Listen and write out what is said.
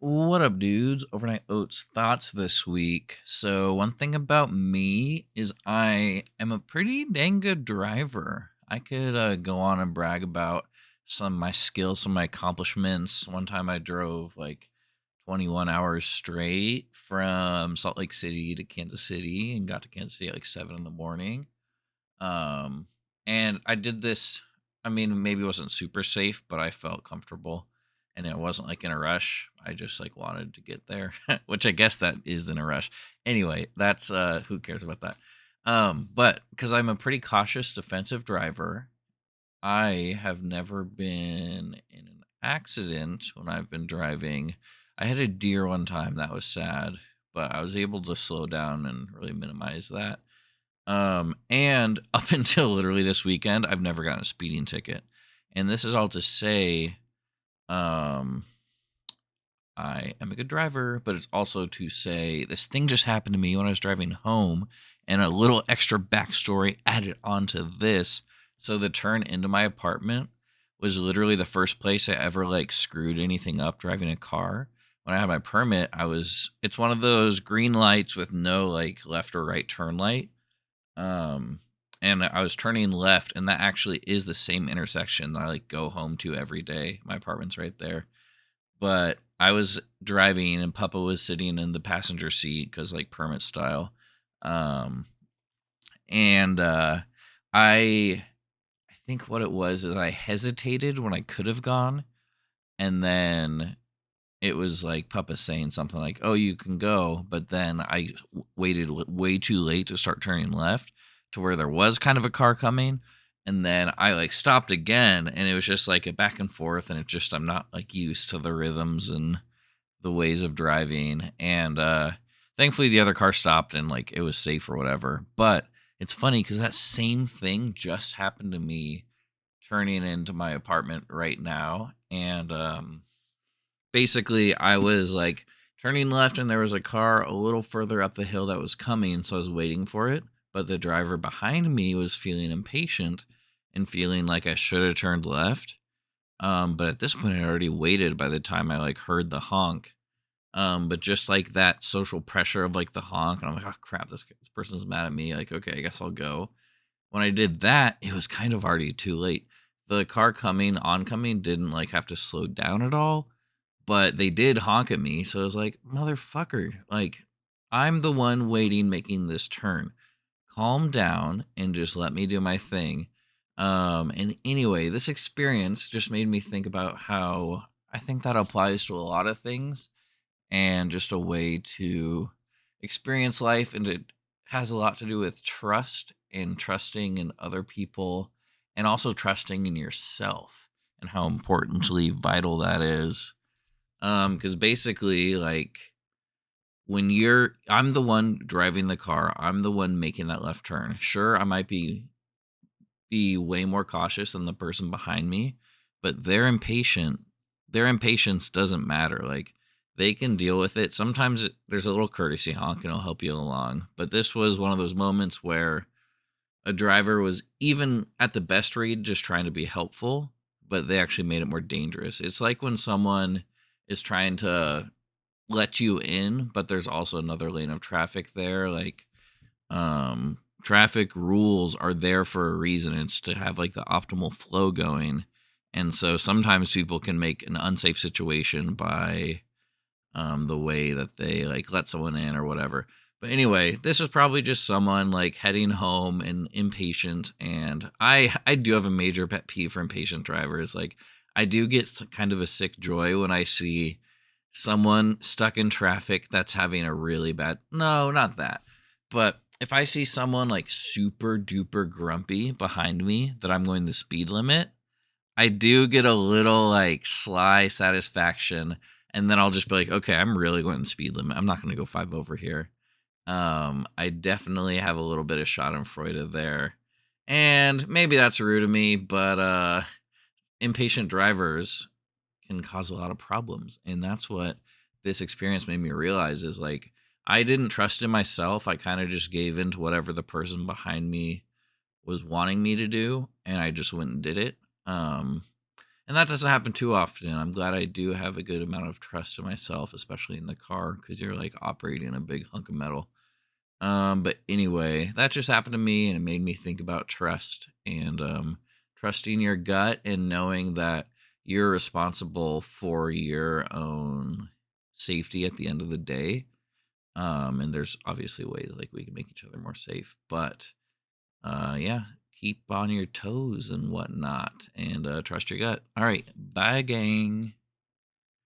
What up, dudes? Overnight Oats thoughts this week. So, one thing about me is I am a pretty dang good driver. I could go on and brag about some of my skills, some of my accomplishments. One time I drove like 21 hours straight from Salt Lake City to Kansas City and got to Kansas City at like 7 in the morning. Um, and I did this. I mean, maybe it wasn't super safe, but I felt comfortable, and it wasn't like in a rush. I just like wanted to get there, which I guess that is in a rush. Anyway, that's who cares about that. But because I'm a pretty cautious defensive driver, I have never been in an accident when I've been driving. I had a deer one time that was sad, but I was able to slow down and really minimize that. And up until literally this weekend, I've never gotten a speeding ticket. And this is all to say, um, I am a good driver, but it's also to say this thing just happened to me when I was driving home, and a little extra backstory added onto this. So the turn into my apartment was literally the first place I ever like screwed anything up driving a car. When I had my permit, it's one of those green lights with no like left or right turn light. um, and I was turning left, and that actually is the same intersection that I like go home to every day. My apartment's right there. But I was driving, and Papa was sitting in the passenger seat because like permit style. Um, and I think what it was is I hesitated when I could have gone, and then it was like Papa saying something like, "Oh, you can go," but then I waited way too late to start turning left to where there was kind of a car coming, and then I like stopped again, and it was just like a back and forth, and it just I'm not like used to the rhythms and the ways of driving, and thankfully the other car stopped and like it was safe or whatever. But it's funny because that same thing just happened to me turning into my apartment right now, and basically I was like turning left and there was a car a little further up the hill that was coming, so I was waiting for it, but the driver behind me was feeling impatient and feeling like I should have turned left. But at this point I already waited by the time I like heard the honk. But just like that social pressure of like the honk, and I'm like, oh crap, this person's mad at me, like okay, I guess I'll go. When I did that, it was kind of already too late. The car coming oncoming didn't like have to slow down at all, but they did honk at me. So I was like, motherfucker, like I'm the one waiting, making this turn. Calm down and just let me do my thing. And anyway, this experience just made me think about how I think that applies to a lot of things and just a way to experience life. And it has a lot to do with trust and trusting in other people and also trusting in yourself and how importantly vital that is. Because basically, like I'm the one driving the car, I'm the one making that left turn. Sure, I might be way more cautious than the person behind me, but they're impatient. Their impatience doesn't matter. Like they can deal with it. Sometimes there's a little courtesy honk and it'll help you along. But this was one of those moments where a driver was even at the best read just trying to be helpful, but they actually made it more dangerous. It's like when someone is trying to let you in, but there's also another lane of traffic there. Like traffic rules are there for a reason. It's to have like the optimal flow going. And so sometimes people can make an unsafe situation by the way that they like let someone in or whatever. But anyway, this is probably just someone like heading home and impatient. And I do have a major pet peeve for impatient drivers. Like I do get kind of a sick joy when I see someone stuck in traffic that's having a really bad, no, not that, but if I see someone like super duper grumpy behind me that I'm going the speed limit, I do get a little like sly satisfaction, and then I'll just be like, okay, I'm really going the speed limit. I'm not going to go 5 over here. I definitely have a little bit of Schadenfreude there, and maybe that's rude of me, but impatient drivers can cause a lot of problems, and that's what this experience made me realize is like I didn't trust in myself. I kind of just gave in to whatever the person behind me was wanting me to do, and I just went and did it. um And that doesn't happen too often. I'm glad I do have a good amount of trust in myself, especially in the car, because you're like operating a big hunk of metal. But anyway, that just happened to me and it made me think about trust and trusting your gut and knowing that you're responsible for your own safety at the end of the day. And there's obviously ways like we can make each other more safe, but yeah, keep on your toes and whatnot and trust your gut. All right, bye gang.